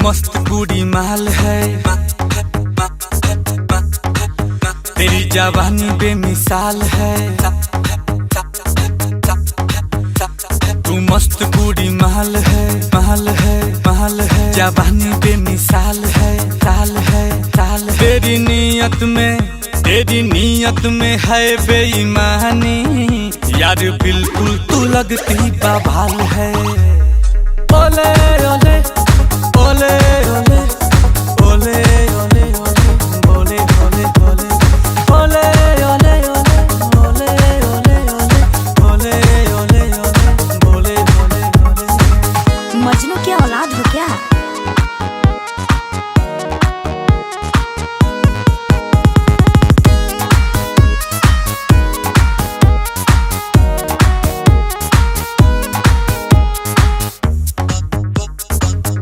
मस्त कुड़ी माल है, तेरी जवानी बेमिसाल है। तू मस्त कुड़ी माल है, माल है, माल है, जवानी बेमिसाल है, साल है, साल है। तेरी नीयत में है बेईमानी, यार बिल्कुल तू लगती बवाल है। ओले ओले